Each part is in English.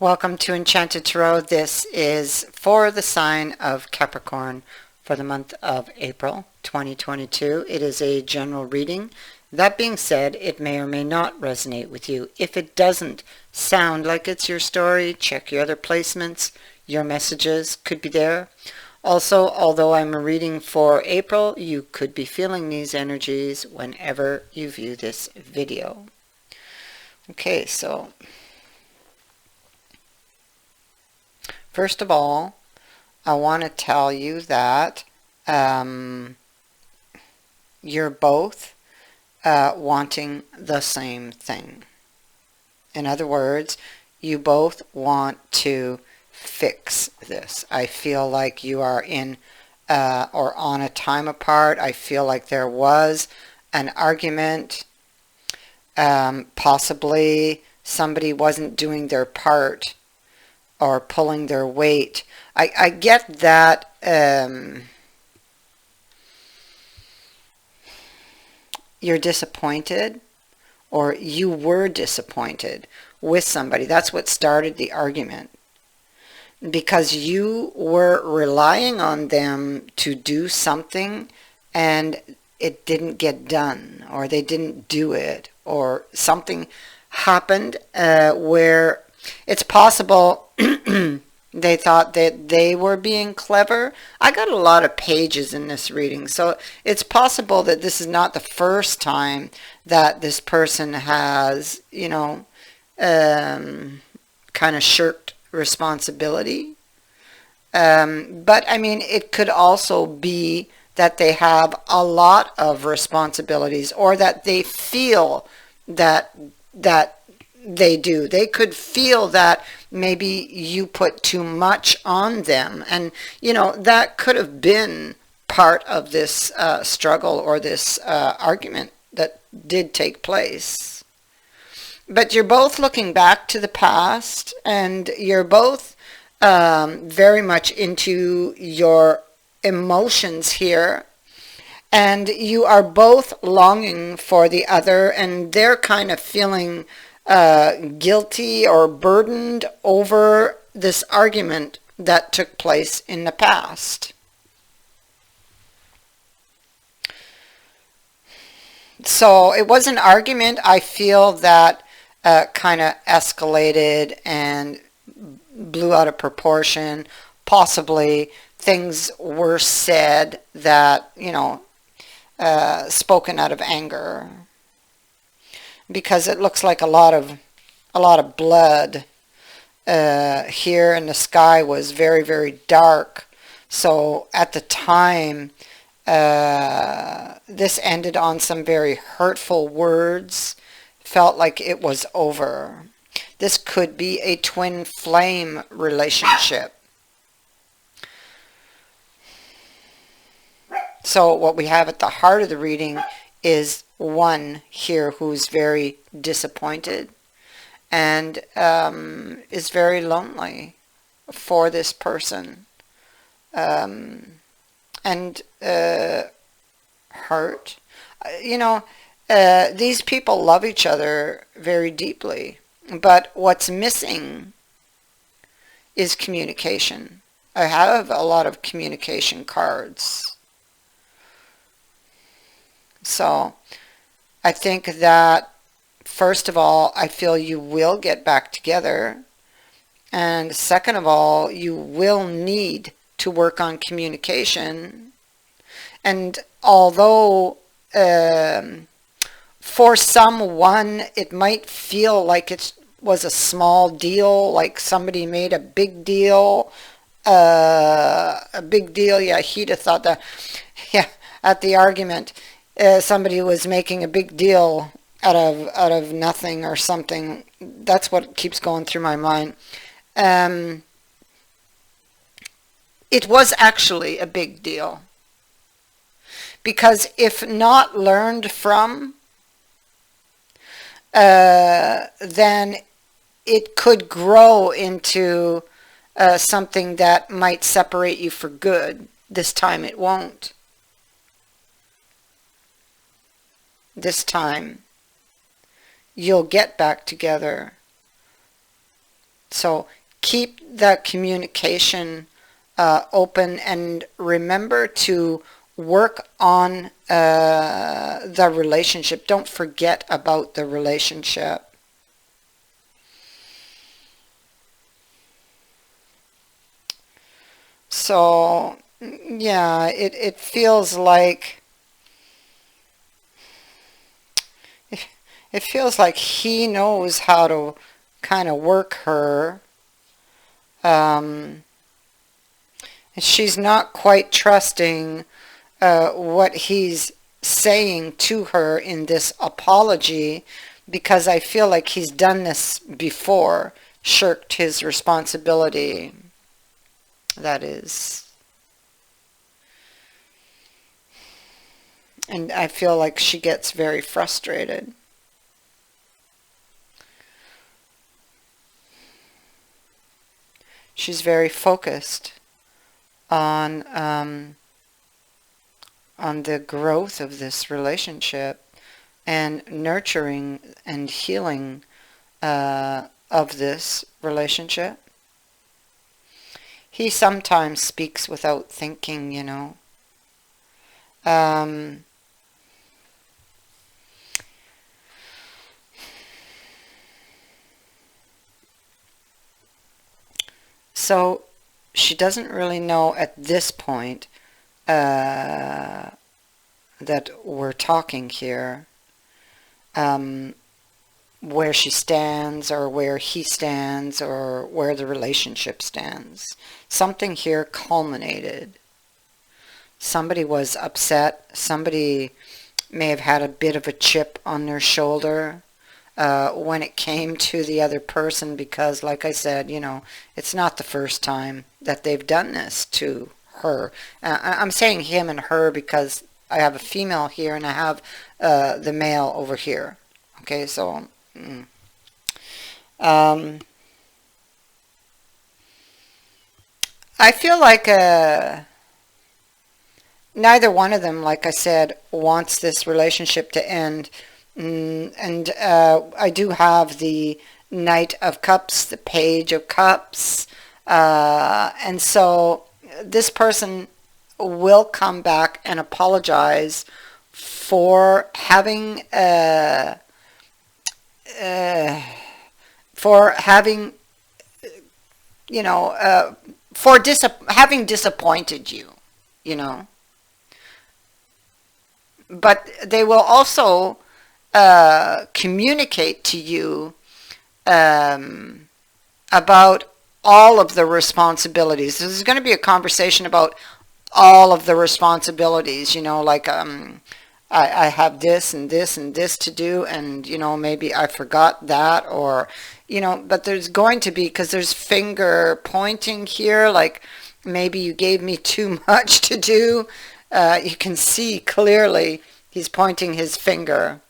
Welcome to Enchanted Tarot. This is for the sign of Capricorn for the month of April 2022. It is a general reading. That being said, it may or may not resonate with you. If it doesn't sound like it's your story, check your other placements. Your messages could be there. Also, although I'm reading for April, you could be feeling these energies whenever you view this video. Okay, so first of all, I want to tell you that you're both wanting the same thing. In other words, you both want to fix this. I feel like you are in or on a time apart. I feel like there was an argument. Possibly somebody wasn't doing their part or pulling their weight. I get that you're disappointed, or you were disappointed with somebody. That's what started the argument, because you were relying on them to do something and it didn't get done, or they didn't do it, or something happened where it's possible they thought that they were being clever. I got a lot of pages in this reading, so it's possible that this is not the first time that this person has, kind of shirked responsibility. But I mean, it could also be that they have a lot of responsibilities, or that they feel that they do. They could feel that maybe you put too much on them, and that could have been part of this struggle, or this argument that did take place. But you're both looking back to the past, and you're both very much into your emotions here, and you are both longing for the other, and they're kind of feeling guilty or burdened over this argument that took place in the past. So it was an argument, I feel, that kind of escalated and blew out of proportion. Possibly things were said that, spoken out of anger, because it looks like a lot of blood here, and the sky was very, very dark. So at the time, this ended on some very hurtful words. Felt like it was over. This could be a twin flame relationship. So what we have at the heart of the reading is one here who's very disappointed and is very lonely for this person, and hurt. These people love each other very deeply, but what's missing is communication. I have a lot of communication cards. So I think that, first of all, I feel you will get back together. And second of all, you will need to work on communication. And although for someone it might feel like it was a small deal, like somebody made a big deal, yeah, he'd have thought that, yeah, at the argument, somebody was making a big deal out of nothing or something. That's what keeps going through my mind. It was actually a big deal, because if not learned from, then it could grow into something that might separate you for good. This time it won't. This time you'll get back together. So keep that communication open, and remember to work on the relationship. Don't forget about the relationship. So, yeah, it feels like it feels like he knows how to kind of work her. Um, she's not quite trusting what he's saying to her in this apology, because I feel like he's done this before, shirked his responsibility. That is. And I feel like she gets very frustrated. She's very focused on the growth of this relationship and nurturing and healing of this relationship. He sometimes speaks without thinking, you know. Um, so she doesn't really know at this point that we're talking here, um, where she stands or where he stands or where the relationship stands. Something here culminated. Somebody was upset. Somebody may have had a bit of a chip on their shoulder when it came to the other person, because, like I said, you know, it's not the first time that they've done this to her. I'm saying him and her because I have a female here and I have the male over here. Okay, so um, I feel like neither one of them, like I said, wants this relationship to end. And I do have the Knight of Cups, the Page of Cups. And so this person will come back and apologize for having uh, for having, you know, for having disappointed you, you know. But they will also communicate to you um, about all of the responsibilities. This is going to be a conversation about all of the responsibilities, you know, like I have this and this and this to do, and, you know, maybe I forgot that, or, you know, but there's going to be, because there's finger pointing here, like maybe you gave me too much to do. You can see clearly he's pointing his finger.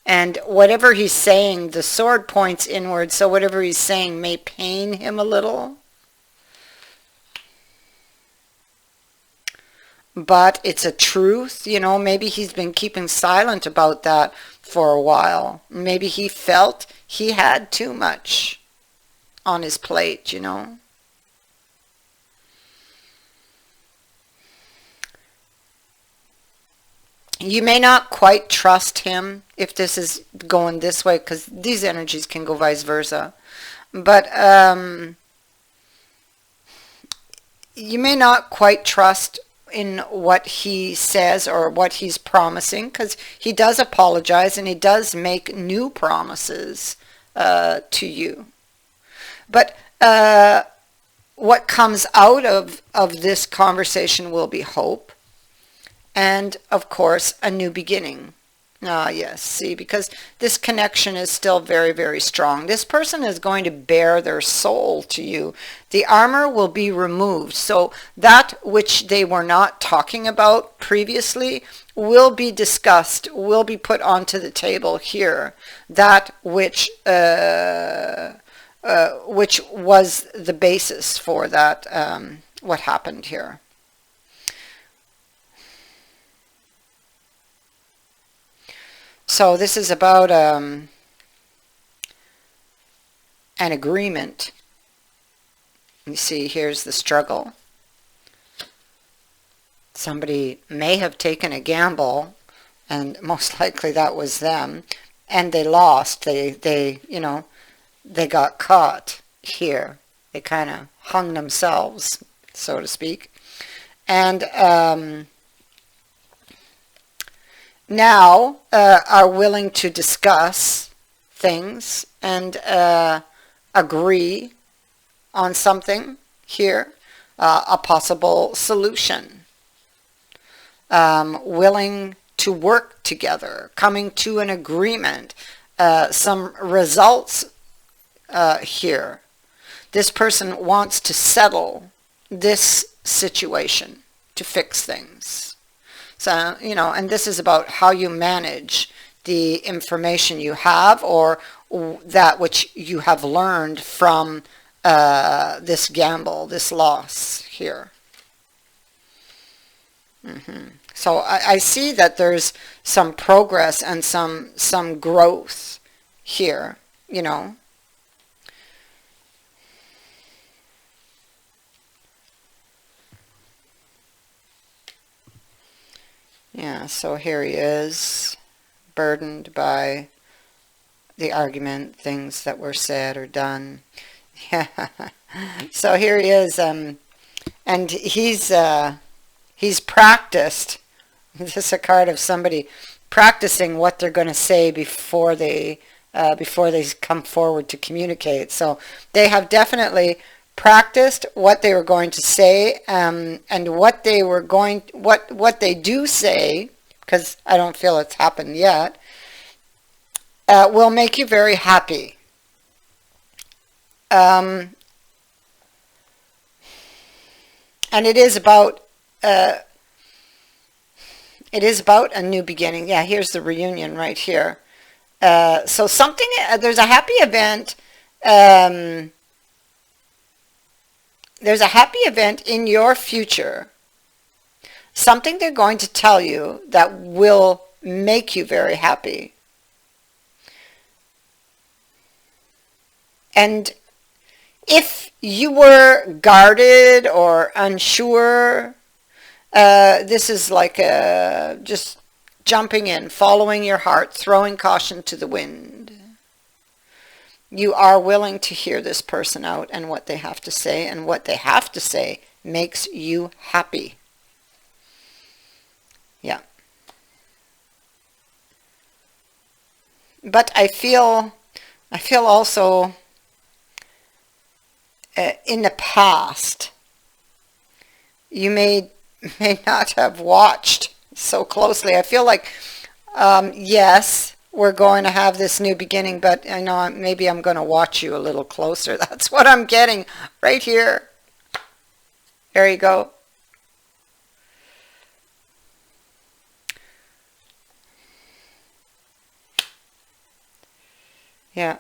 And whatever he's saying, the sword points inward, so whatever he's saying may pain him a little. But it's a truth, you know, maybe he's been keeping silent about that for a while. Maybe he felt he had too much on his plate, you know. You may not quite trust him if this is going this way, because these energies can go vice versa. But you may not quite trust in what he says or what he's promising, because he does apologize and he does make new promises to you. But what comes out of this conversation will be hope and, of course, a new beginning. Ah, yes, see, because this connection is still very, very strong. This person is going to bear their soul to you. The armor will be removed. So that which they were not talking about previously will be discussed, will be put onto the table here. That which was the basis for that, what happened here. So this is about an agreement. You see, here's the struggle. Somebody may have taken a gamble, and most likely that was them, and they lost. They got caught here. They kind of hung themselves, so to speak. And now are willing to discuss things and agree on something here, a possible solution. Willing to work together, coming to an agreement, some results here. This person wants to settle this situation, to fix things. So, and this is about how you manage the information you have, or that which you have learned from this gamble, this loss here. So I see that there's some progress and some growth here, Yeah, so here he is, burdened by the argument, things that were said or done. Yeah. So here he is, and he's practiced. This is a card of somebody practicing what they're going to say before they come forward to communicate. So they have definitely practiced what they were going to say, and what they do say, because I don't feel it's happened yet, will make you very happy. And it is about a new beginning. Yeah, here's the reunion right here. So something, there's a happy event. There's a happy event in your future. Something they're going to tell you that will make you very happy. And if you were guarded or unsure, this is like just jumping in, following your heart, throwing caution to the wind. You are willing to hear this person out and what they have to say, and what they have to say makes you happy. Yeah. But I feel also in the past, you may not have watched so closely. I feel like, yes, we're going to have this new beginning, but I know maybe I'm going to watch you a little closer. That's what I'm getting right here. There you go. Yeah.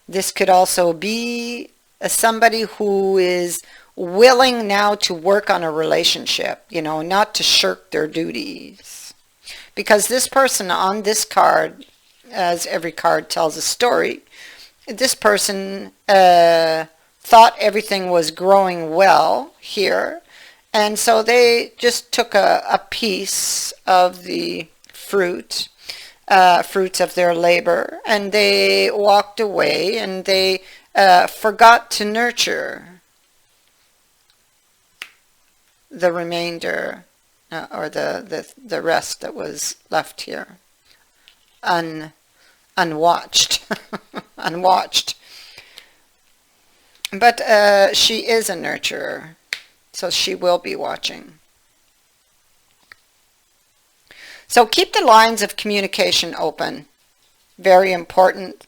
This could also be somebody who is willing now to work on a relationship, not to shirk their duties. Because this person on this card, as every card tells a story, this person thought everything was growing well here, and so they just took a piece of the fruits of their labor, and they walked away, and they forgot to nurture the remainder, or the rest that was left here, unwatched. Unwatched. But she is a nurturer, so she will be watching. So keep the lines of communication open. Very important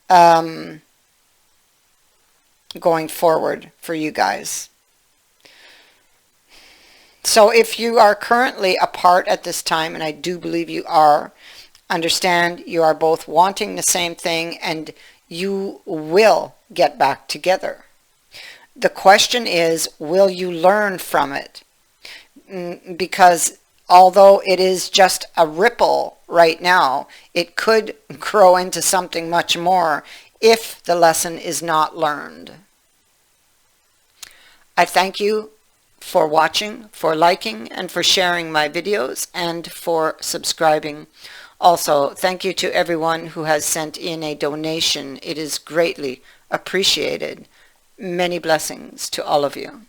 going forward for you guys. So if you are currently apart at this time, and I do believe you are, understand you are both wanting the same thing, and you will get back together. The question is, will you learn from it? Because although it is just a ripple right now, it could grow into something much more if the lesson is not learned. I thank you for watching, for liking, and for sharing my videos, and for subscribing. Also, thank you to everyone who has sent in a donation. It is greatly appreciated. Many blessings to all of you.